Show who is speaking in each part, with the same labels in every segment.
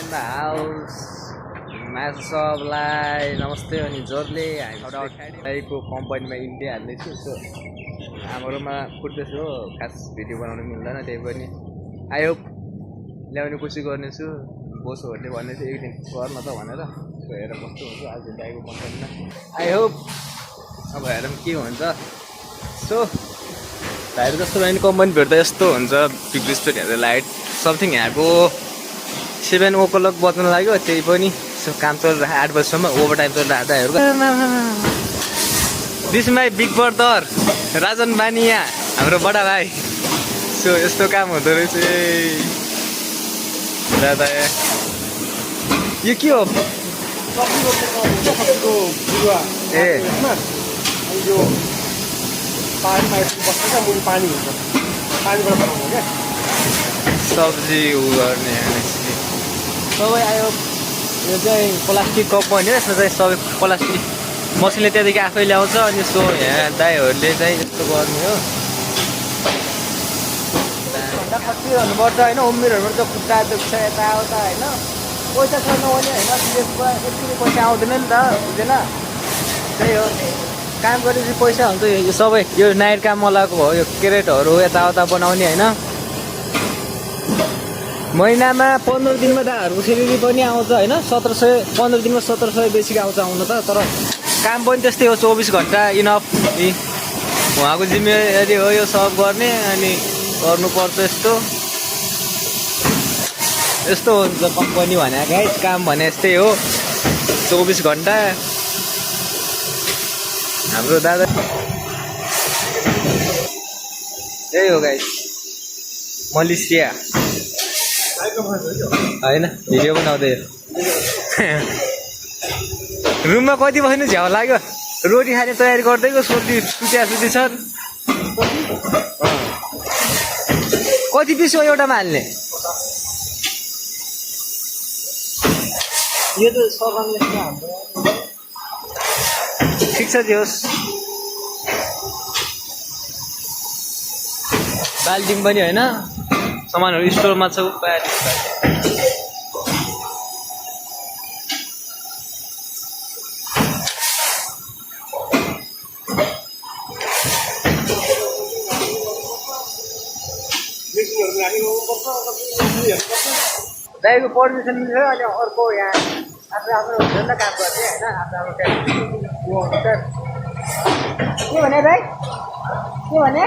Speaker 1: The house मासु सबलाई नमस्ते अनि जोरले हामीको कम्पनीमा इन्डिया हाल्दैछु। सो हाम्रोमा फुट्दैछु हो, खास भिडियो बनाउनु मिल्दैन, त्यही पनि आई होप ल्याउने कोसिस गर्नेछु। बोसहरूले भन्दैछ एक दिन गर्न त भनेर, सो हेरेर कस्तो हुन्छ आज दाइको कम्पनीमा। आई होप अब हेरौँ के हुन्छ। सो भाइहरू जस्तो भयो कम्पनी भेट्दा यस्तो हुन्छ। बिग रिस्पेक्ट हेरेर लाइट समथिङ यहाँको 7 o'clock बज्न लाग्यो, त्यही पनि सो काम चलिरहेको 8 बजीसम्म ओभर टाइम चलिरहेको दाइहरूको। This my big brother Rajan Bania, हाम्रो बडा भाइ। सो यस्तो काम हुँदो रहेछ दादा। यो के हो? ए सब्जी उ गर्ने सबै आयो। यो चाहिँ प्लास्टिक कप भन्यो, यसमा चाहिँ सबै प्लास्टिक मसिनले त्यहाँदेखि आफै ल्याउँछ। अनि सो यहाँ दाइहरूले चाहिँ यस्तो गर्ने हो। खसी हुनुपर्छ होइन, उमेरहरूबाट त खुट्टा दुख्छ यताउता होइन। पैसा छ नहुने होइन, त्यसमा यति पैसा आउँदैन नि त, बुझेन? त्यही हो, काम गरेपछि पैसा हुन्छ। यो सबै यो नाइट काम मलाएको हो, यो क्रेटहरू यताउता बनाउने होइन। महिनामा 15 दिनमा दाहरूको सेलेरी पनि आउँछ होइन। 1700 15 दिनमा 1700 बेसी आउँछ आउनु त। तर काम पनि त्यस्तै हो, 24 घन्टा इनफ। उहाँको जिम्मेवारी हो यो सब गर्ने, अनि गर्नुपर्छ। यस्तो हुन्छ कम्पनी भने गाइस, काम भने यस्तै हो, 24 घन्टा। हाम्रो दादा यही हो गाइस, मलेसिया होइन भिडियो बनाउँदै। रुममा कति बस्नु झ्याउ लाग्यो, रोटी खाने तयारी गर्दैको। सोटी सुती छन्। कति पिस हो एउटामा हाल्ने? यो त ठिक छ दियोस्। बाल्टिङ पनि होइन, सामानहरू स्टोरमा छ। दाइको पर्मिसन मिल्छ। अनि अर्को यहाँ आफ्नो आफ्नो हुन्छ नि त काम गर्ने होइन, आफ्नो आफ्नो के भने दाइ? के भने?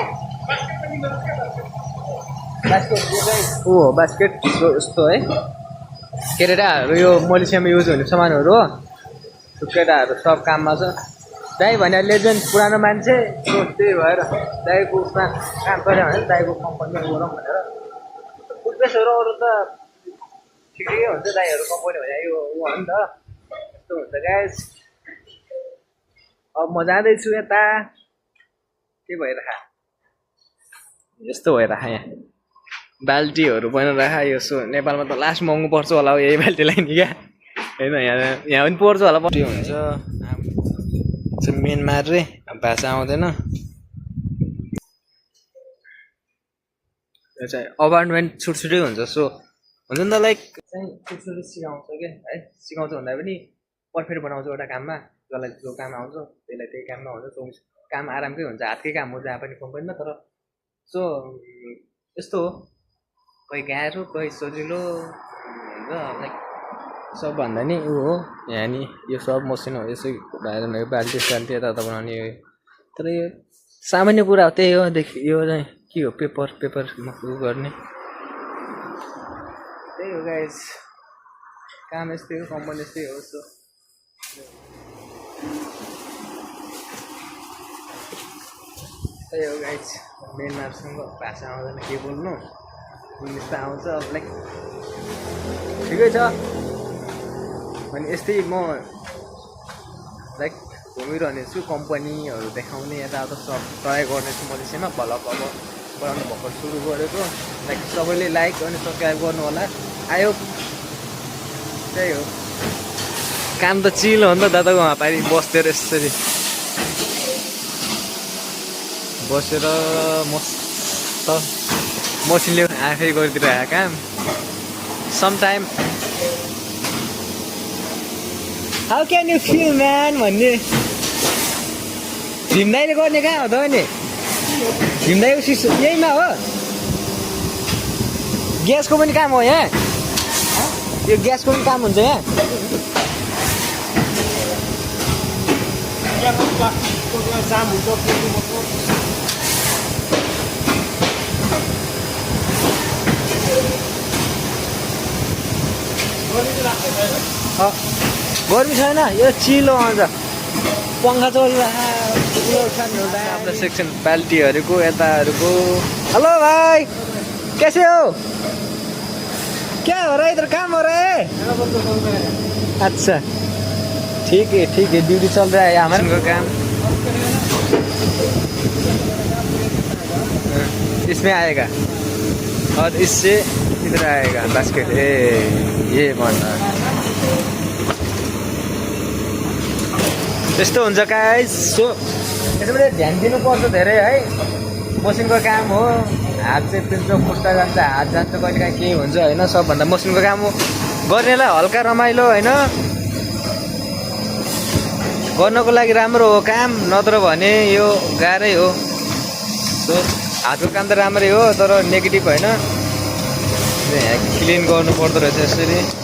Speaker 1: बास्केट ऊ हो, बास्केट यस्तो है। केटाहरू यो मलेसियामा युज हुने सामानहरू हो। केटाहरू सब काममा छ। दाइ भने लेजेन्ड पुरानो मान्छे, त्यही भएर दाइको उसमा काम गऱ्यो भने दाइको कम्पनीमा गरौँ भनेर। फुटपेसहरू अरू त ठिकै हुन्छ, दाइहरू कम्पनी भने यो ऊ हो नि त। यस्तो हुन्छ गाइस। अब म जाँदैछु यता, के भइरह यस्तो भइरह। यहाँ बाल्टीहरू बनाइरह। यो सो नेपालमा त लास्ट महँगो पर्छ होला हो यही बाल्टीलाई नि क्या, होइन? यहाँ पनि पर्छ होला। पर्छ हुन्छ मेन मार्रे भाषा आउँदैन। यो चाहिँ अपार्टमेन्ट छुटछुटै हुन्छ। सो हुन्छ नि त, लाइक चाहिँ छुटछुटै सिकाउँछ क्या है। सिकाउँछ भन्दा पनि पर्फेक्ट बनाउँछ एउटा काममा। जसलाई जो काम आउँछ त्यसलाई त्यही काममा हुन्छ। काम आरामकै हुन्छ, हातकै काम हो जहाँ पनि कम्पनीमा। तर सो यस्तो हो, कोही गाह्रो कोही सजिलो हुन्छ। लाइक सबभन्दा नि ऊ हो यहाँ नि यो सब मसिन हो। यसै भएर बाल्टी साल्टी यताउता बनाउने। तर यो सामान्य कुरा हो, त्यही हो। यो चाहिँ के हो, पेपर उ गर्ने, त्यही हो गाइस। काम यस्तै हो, कम्पनी यस्तै हो। सो त्यही हो गाइस। मेन मार्क्ससँग भाषा आउँदैन, के बोल्नु, इङ्ग्लिस त आउँछ। लाइक ठिकै छ। अनि यस्तै म लाइक घुमिरहने छु, कम्पनीहरू देखाउने यताउता सब ट्राई गर्नेछु मलेसियामा। भ्लग अब बनाउनु भर्खर सुरु गरेको। लाइक सबैले लाइक अनि सब्सक्राइब गर्नु होला। आयो त्यही हो, काम त चिल हो नि त। दादाको वहाँ पारि बस्दै यसरी बसेर मस्त मसिनले आफै गरिदिरहेको काम। Sometime how can you feel man भन्ने भीमदाईले गर्ने कहाँ हो त नि भीमदाईको सिस यहीमा हो ग्यासको पनि काम हो यहाँ यो ग्यासको पनि काम हुन्छ यहाँ गर्मी छैन यो चिलो आउँछ पङ्खा चलिरहेको सेक्सन बाल्टीहरूको यताहरूको हेलो भाइ कैसे हो क्या हो रहा है इधर काम हो रहा है अच्छा ठीक है ड्यूटी चल रहा है हमारे काम इसमें आएगा और इससे इधर आएगा बास्केट ये बन्द त्यस्तो हुन्छ गाइस सो यसमा ध्यान दिनुपर्छ धेरै है मसिनको काम हो हात चाहिँ पिन्छ खुट्टा जान्छ हात जान्छ कहिले काहीँ केही हुन्छ होइन सबभन्दा मसिनको काम हो गर्नेलाई हल्का रमाइलो होइन गर्नको लागि राम्रो हो काम नत्र भने यो गाह्रै हो सो हातको काम त राम्रै हो तर नेगेटिभ होइन क्लिन गर्नु पर्दो रहेछ यसरी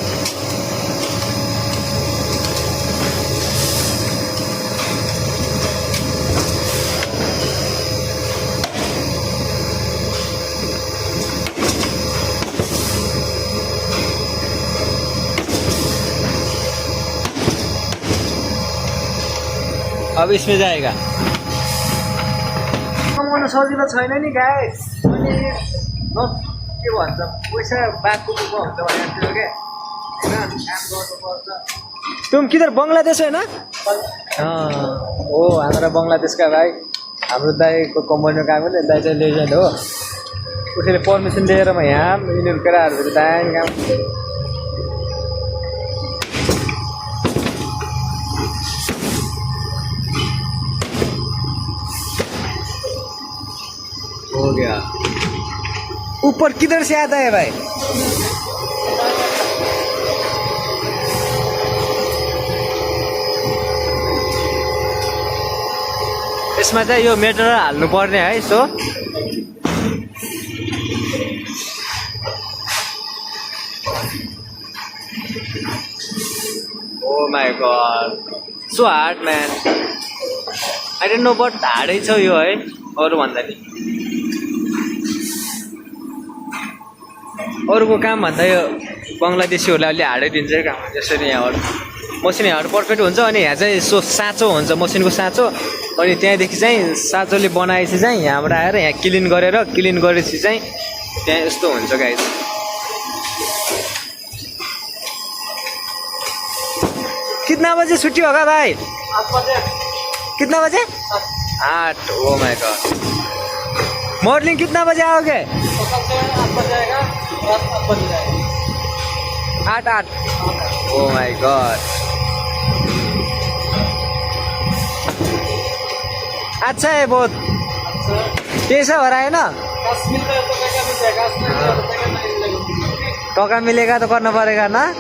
Speaker 1: अब इसमें जाएगा कमाउन सजिलो छैन नि गाइस अनि के भन्छ पैसा बातको दुःख हुन्छ भनेको क्या होइन काम गर्नुपर्छ तुम किधर बङ्गलादेश होइन हो हाम्रो बङ्गलादेशका भाइ हाम्रो दाइको कम्पनीमा काम गर्ने दाइ चाहिँ लेजेन्ड हो उसले पर्मिसन लिएर म यहाँ यिनीहरू केटाहरू दाइ काम हो गया ऊपर किधर से आता है भाई यसमा चाहिँ यो मेटेरियल हाल्नु पर्ने है so oh my god so hard man I don't know but हार्डै छ यो है अरू भन्दा नि अरूको काम भन्दा यो बङ्गलादेशीहरूलाई अलि हार्डै दिन्छ काम जसरी यहाँ मसिन यहाँबाट पर्फेक्ट हुन्छ अनि यहाँ चाहिँ यसो साँचो हुन्छ मसिनको साँचो अनि त्यहाँदेखि चाहिँ साँचोले बनाएपछि चाहिँ यहाँबाट आएर यहाँ क्लिन गरेपछि चाहिँ त्यहाँ यस्तो हुन्छ गाइस कितना बजे छुट्टी होगा भाइ 8 बजे कितना बजे 8 ओ माय गॉड मॉर्निंग कितना बजे आओगे 8 बजे आएगा 8 ओ माय गॉड अच्छा है बहुत कैसा हो रहा है ना टका मिलेगा तो करना पड़ेगा ना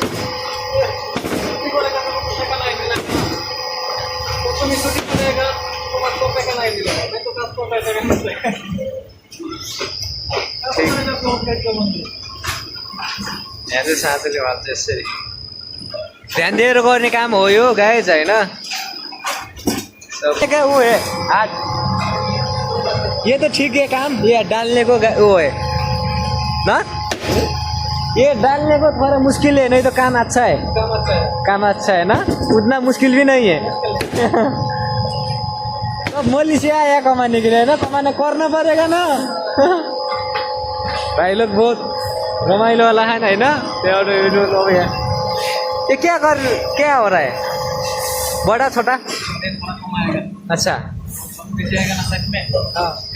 Speaker 1: यहाँ चाहिँ साँचोले भन्छ यसरी ध्यान दिएर गर्ने काम हो यो गाइस होइन वो है हाथ ये तो ठीक है काम ये डालने को वो है ना ये डालने को थोड़ा मुश्किल है नहीं तो काम अच्छा है काम अच्छा है ना उतना मुश्किल भी नहीं है तो मलेशिया आया कमाने के लिए ना कमाना करना पड़ेगा ना भाई लोग बहुत रमाइलो वाला है ना ये क्या हो रहा है बड़ा छोटा अच्छा हाँ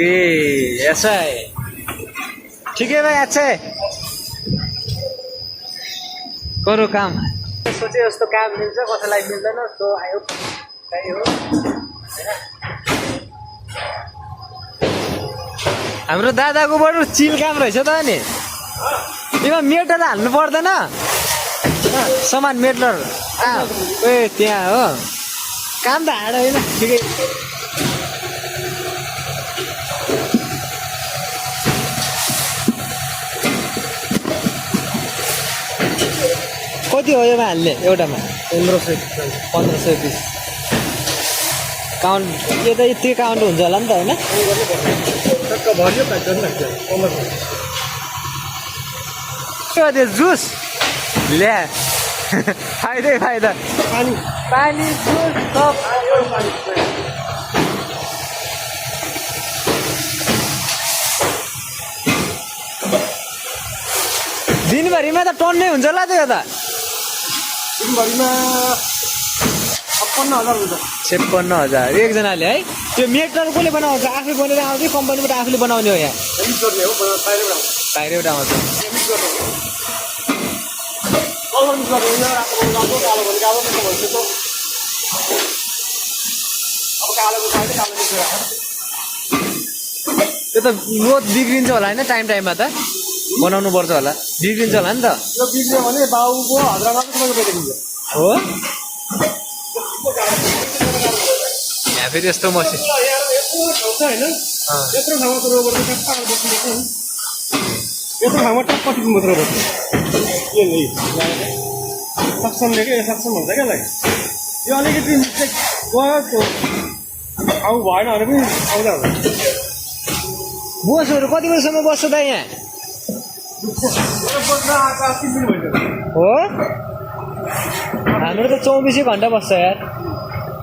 Speaker 1: ओके ऐसा है ठीक है भाई अच्छा है करो काम सोचे जस्तो काम मिल्छ कसैलाई मिल्दैन सो आयो त्यही हो हाम्रो दादाको बरु चिल काम रहेछ त नि यसमा मेटल हाल्नु पर्दैन सामान मेटलर ए त्यहाँ हो काम त हार्ड होइन ठिकै कति हो योमा हाल्ने एउटामा 1500 पिस काउन्ट यो त यति काउन्ट हुन्छ होला नि त होइन के हो त्यो जुस ल्या फाइदै फाइदा पानी जुस सब दिनभरिमा त टन्नै हुन्छ होला त्यो त
Speaker 2: दिनभरिमा 56,000 हुन्छ
Speaker 1: 56,000 एकजनाले है त्यो मेटल कसले बनाउँछ आफै बनेर आउँछ कम्पनीबाट आफूले बनाउने हो यहाँ बाहिरबाट आउँछ त्यो त रोज बिग्रिन्छ होला होइन टाइममा त बनाउनु पर्छ होला बिग्रिन्छ होला नि त
Speaker 2: यो बिग्रियो भने बाबुको हजरामा तपाईँको बेचिदिन्छ
Speaker 1: हो यहाँ फेरि यस्तो मसिन
Speaker 2: होइन यत्रो ठाउँमा त रोबर यत्रो ठाउँमा टक्क टिप्नु मात्र रोबर के नि सक्सनले के सक्सन भन्छ क्या यसलाई यो अलिकति मिस्टेक गयो आउ भएन भने पनि आउँदा हुन्छ
Speaker 1: बोसहरू कति बजीसम्म बस्छ त यहाँ हो हाम्रो त 24 घन्टा बस्छ यार